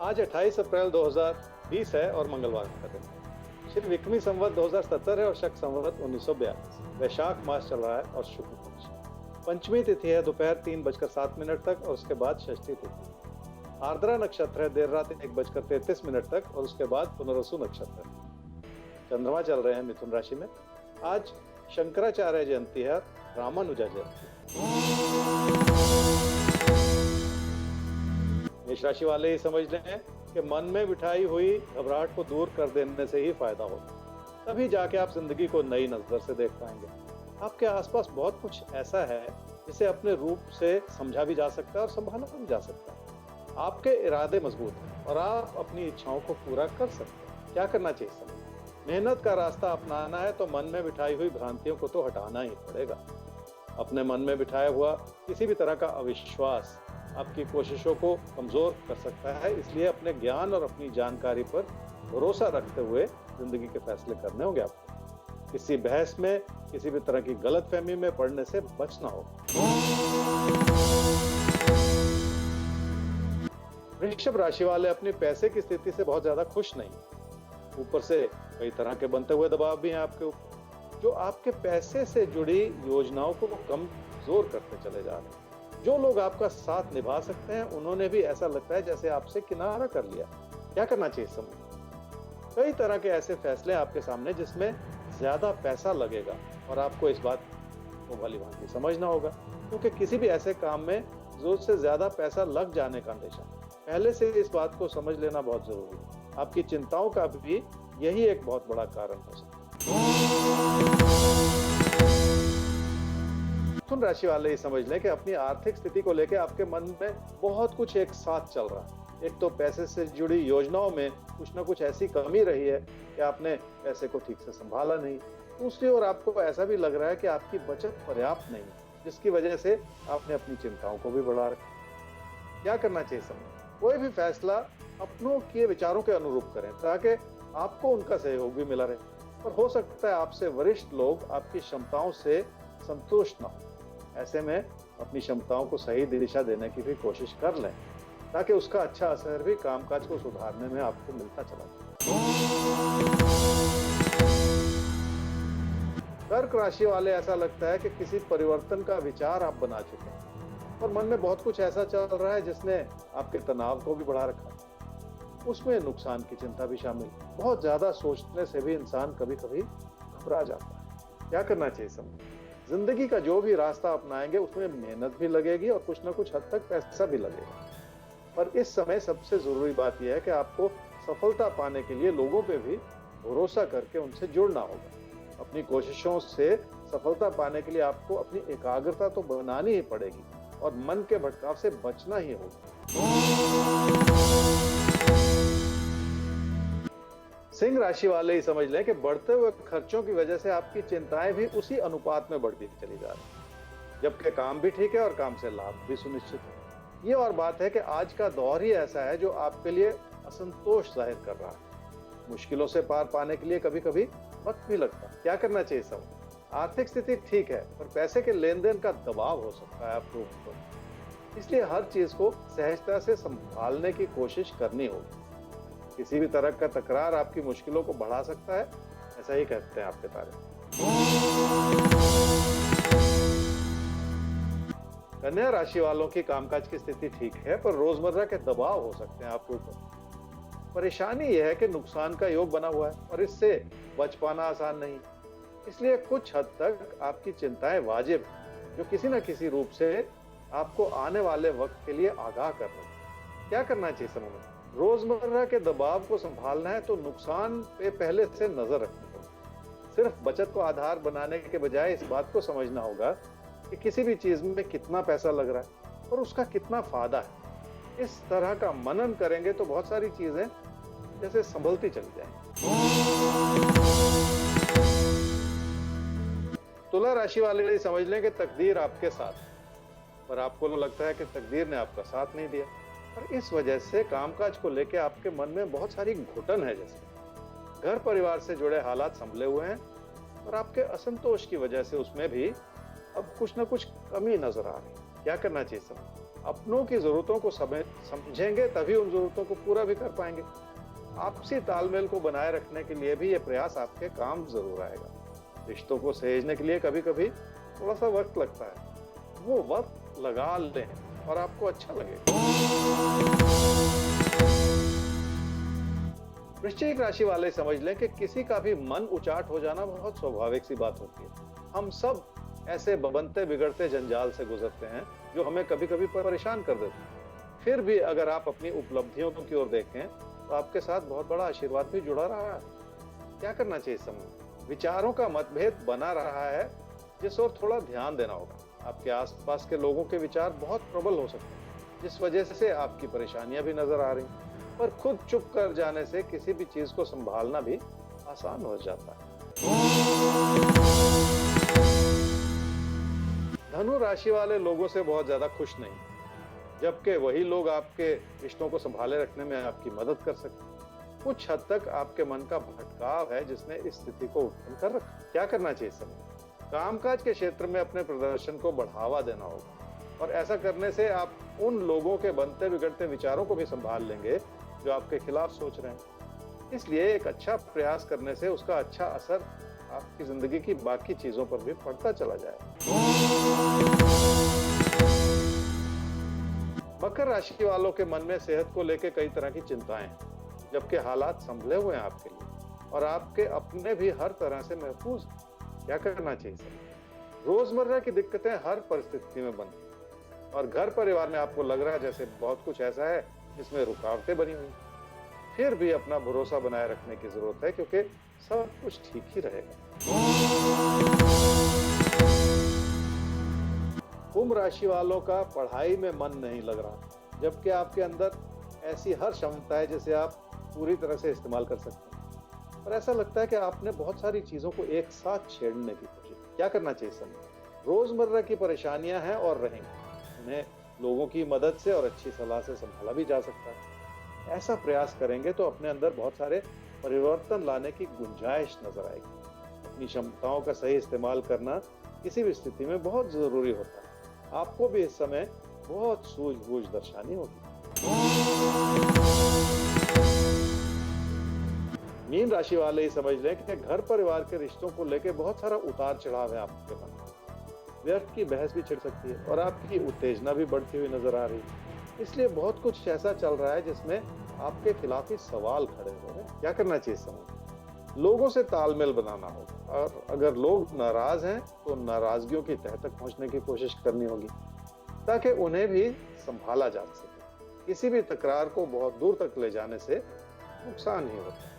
आज 28 अप्रैल 2020 है और मंगलवार का दिन है। श्री विक्रमी संवत 2070 है और शक संवत 1942। वैशाख मास चल रहा है और शुक्ल पक्ष। पंचमी तिथि है दोपहर 3:07 तक और उसके बाद षष्ठी तिथि। आर्द्रा नक्षत्र है देर रात 1:33 तक और उसके बाद पुनर्वसु नक्षत्र। चंद्रमा चल रहे हैं मिथुन राशि में। आज शंकराचार्य जयंती है, रामानुजा जयंती। मेष राशि वाले ही समझ लें कि मन में बिठाई हुई घबराहट को दूर कर देने से ही फायदा होगा। तभी जाके आप जिंदगी को नई नजर से देख पाएंगे। आपके आसपास बहुत कुछ ऐसा है जिसे अपने रूप से समझा भी जा सकता है और संभाला भी जा सकता है। आपके इरादे मजबूत हैं और आप अपनी इच्छाओं को पूरा कर सकते हैं। क्या करना चाहिए समय? मेहनत का रास्ता अपनाना है तो मन में बिठाई हुई भ्रांतियों को तो हटाना ही पड़ेगा। अपने मन में बिठाया हुआ किसी भी तरह का अविश्वास आपकी कोशिशों को कमजोर कर सकता है, इसलिए अपने ज्ञान और अपनी जानकारी पर भरोसा रखते हुए जिंदगी के फैसले करने होंगे आपको। किसी बहस में, किसी भी तरह की गलतफहमी में पड़ने से बचना होगा। वृषभ राशि वाले अपनी पैसे की स्थिति से बहुत ज्यादा खुश नहीं। ऊपर से कई तरह के बनते हुए दबाव भी हैं आपके ऊपर, जो आपके पैसे से जुड़ी योजनाओं को कमजोर करते चले जा रहे हैं। जो लोग आपका साथ निभा सकते हैं उन्होंने भी ऐसा लगता है जैसे आपसे किनारा कर लिया। क्या करना चाहिए समय? कई तरह के ऐसे फैसले आपके सामने जिसमें ज्यादा पैसा लगेगा और आपको इस बात को भली भांति समझना होगा, क्योंकि किसी भी ऐसे काम में जरूरत से ज्यादा पैसा लग जाने का अंदेशा पहले से इस बात को समझ लेना बहुत जरूरी है। आपकी चिंताओं का भी यही एक बहुत बड़ा कारण हो सकता है। मिथुन राशि वाले ही समझ लें कि अपनी आर्थिक स्थिति को लेकर आपके मन में बहुत कुछ एक साथ चल रहा है। एक तो पैसे से जुड़ी योजनाओं में कुछ ना कुछ ऐसी कमी रही है कि आपने पैसे को ठीक से संभाला नहीं। दूसरी ओर आपको ऐसा भी लग रहा है कि आपकी बचत पर्याप्त नहीं, जिसकी वजह से आपने अपनी चिंताओं को भी बढ़ा रखा। क्या करना चाहिए समय? कोई भी फैसला अपनों के विचारों के अनुरूप करें ताकि आपको उनका सहयोग भी मिला रहे। पर हो सकता है आपसे वरिष्ठ लोग आपकी क्षमताओं से संतुष्ट ना हो। ऐसे में अपनी क्षमताओं को सही दिशा देने की भी कोशिश कर लें ताकि उसका अच्छा असर भी कामकाज को सुधारने में आपको मिलता चला जाए। कर्क राशि वाले ऐसा लगता है कि किसी परिवर्तन का विचार आप बना चुके हैं और मन में बहुत कुछ ऐसा चल रहा है जिसने आपके तनाव को भी बढ़ा रखा है। उसमें नुकसान की चिंता भी शामिल। बहुत ज्यादा सोचने से भी इंसान कभी कभी घबरा जाता है। क्या करना चाहिए समय? जिंदगी का जो भी रास्ता अपनाएंगे उसमें मेहनत भी लगेगी और कुछ ना कुछ हद तक पैसा भी लगेगा। पर इस समय सबसे जरूरी बात यह है कि आपको सफलता पाने के लिए लोगों पे भी भरोसा करके उनसे जुड़ना होगा। अपनी कोशिशों से सफलता पाने के लिए आपको अपनी एकाग्रता तो बनानी ही पड़ेगी और मन के भटकाव से बचना ही होगा। सिंह राशि वाले ही समझ लें कि बढ़ते हुए खर्चों की वजह से आपकी चिंताएं भी उसी अनुपात में बढ़ती चली जा रही, जबकि काम भी ठीक है और काम से लाभ भी सुनिश्चित है। ये और बात है कि आज का दौर ही ऐसा है जो आपके लिए असंतोष जाहिर कर रहा है। मुश्किलों से पार पाने के लिए कभी कभी वक्त भी लगता है। क्या करना चाहिए सब? आर्थिक स्थिति ठीक है पर पैसे के लेन देन का दबाव हो सकता है आपके ऊपर, इसलिए हर चीज को सहजता से संभालने की कोशिश करनी होगी। किसी भी तरह का तकरार आपकी मुश्किलों को बढ़ा सकता है, ऐसा ही कहते हैं आपके तारे। कन्या राशि वालों की कामकाज की स्थिति ठीक है पर रोजमर्रा के दबाव हो सकते हैं आपके ऊपर। परेशानी यह है कि नुकसान का योग बना हुआ है और इससे बच पाना आसान नहीं, इसलिए कुछ हद तक आपकी चिंताएं वाजिब, जो किसी न किसी रूप से आपको आने वाले वक्त के लिए आगाह कर रहे हैं। क्या करना चाहिए समय में? रोजमर्रा के दबाव को संभालना है तो नुकसान पे पहले से नजर रखनी होगी। सिर्फ बचत को आधार बनाने के बजाय इस बात को समझना होगा कि किसी भी चीज में कितना पैसा लग रहा है और उसका कितना फायदा है। इस तरह का मनन करेंगे तो बहुत सारी चीजें जैसे संभलती चली जाएंगी। तुला राशि वाले समझ लें कि तकदीर आपके साथ, पर आपको लगता है कि तकदीर ने आपका साथ नहीं दिया और इस वजह से कामकाज को लेकर आपके मन में बहुत सारी घुटन है। जैसे घर परिवार से जुड़े हालात संभले हुए हैं और आपके असंतोष की वजह से उसमें भी अब कुछ ना कुछ कमी नजर आ रही है। क्या करना चाहिए समय? अपनों की ज़रूरतों को समझेंगे तभी उन ज़रूरतों को पूरा भी कर पाएँगे। आपसी तालमेल को बनाए रखने के लिए भी ये प्रयास आपके काम ज़रूर आएगा। रिश्तों को सहेजने के लिए कभी-कभी थोड़ा-सा वक़्त लगता है। वो वक़्त लगा लें और आपको अच्छा लगेगा। वृश्चिक राशि वाले समझ लें कि किसी का भी मन उचाट हो जाना बहुत स्वाभाविक सी बात होती है। हम सब ऐसे बनते बिगड़ते जंजाल से गुजरते हैं जो हमें कभी-कभी परेशान कर देते हैं। फिर भी अगर आप अपनी उपलब्धियों की ओर देखें तो आपके साथ बहुत बड़ा आशीर्वाद भी जुड़ा रहा है। क्या करना चाहिए इस समय? विचारों का मतभेद बना रहा है जिस ओर थोड़ा ध्यान देना होगा। आपके आसपास के लोगों के विचार बहुत प्रबल हो सकते हैं जिस वजह से आपकी परेशानियां भी नजर आ रही हैं। पर खुद चुप कर जाने से किसी भी चीज को संभालना भी आसान हो जाता है। धनु राशि वाले लोगों से बहुत ज्यादा खुश नहीं, जबकि वही लोग आपके रिश्तों को संभाले रखने में आपकी मदद कर सकते हैं। कुछ हद तक आपके मन का भटकाव है जिसने इस स्थिति को उत्पन्न कर रखा। क्या करना चाहिए इस समय? कामकाज के क्षेत्र में अपने प्रदर्शन को बढ़ावा देना होगा और ऐसा करने से आप उन लोगों के बनते बिगड़ते विचारों को भी संभाल लेंगे जो आपके खिलाफ सोच रहे हैं। इसलिए एक अच्छा प्रयास करने से उसका अच्छा असर आपकी जिंदगी की बाकी चीजों पर भी पड़ता चला जाए। मकर राशि वालों के मन में सेहत को लेकर कई तरह की चिंताएं हैं, जबकि हालात संभले हुए हैं आपके लिए और आपके अपने भी हर तरह से महफूज हैं। क्या करना चाहिए सर? रोजमर्रा की दिक्कतें हर परिस्थिति में बनती हैं और घर परिवार में आपको लग रहा है जैसे बहुत कुछ ऐसा है जिसमें रुकावटें बनी हुई। फिर भी अपना भरोसा बनाए रखने की जरूरत है क्योंकि सब कुछ ठीक ही रहेगा। कुंभ राशि वालों का पढ़ाई में मन नहीं लग रहा, जबकि आपके अंदर ऐसी हर क्षमता है जिसे आप पूरी तरह से इस्तेमाल कर सकते हैं। पर ऐसा लगता है कि आपने बहुत सारी चीजों को एक साथ छेड़ने की कोशिश। क्या करना चाहिए समय? रोजमर्रा की परेशानियां हैं और रहेंगी, उन्हें लोगों की मदद से और अच्छी सलाह से संभाला भी जा सकता है। ऐसा प्रयास करेंगे तो अपने अंदर बहुत सारे परिवर्तन लाने की गुंजाइश नजर आएगी। अपनी क्षमताओं का सही इस्तेमाल करना किसी भी स्थिति में बहुत जरूरी होता है। आपको भी इस समय बहुत सूझबूझ दर्शानी होगी। मीन राशि वाले ही समझ लें कि घर परिवार के रिश्तों को लेकर बहुत सारा उतार चढ़ाव है आपके मन में। व्यर्थ की बहस भी छिड़ सकती है और आपकी उत्तेजना भी बढ़ती हुई नजर आ रही है। इसलिए बहुत कुछ ऐसा चल रहा है जिसमें आपके खिलाफ ही सवाल खड़े हो रहे हैं। क्या करना चाहिए समय? लोगों से तालमेल बनाना होगा और अगर लोग नाराज हैं तो नाराजगियों की तह तक पहुंचने की कोशिश करनी होगी ताकि उन्हें भी संभाला जा सके। किसी भी तकरार को बहुत दूर तक ले जाने से नुकसान ही होता है।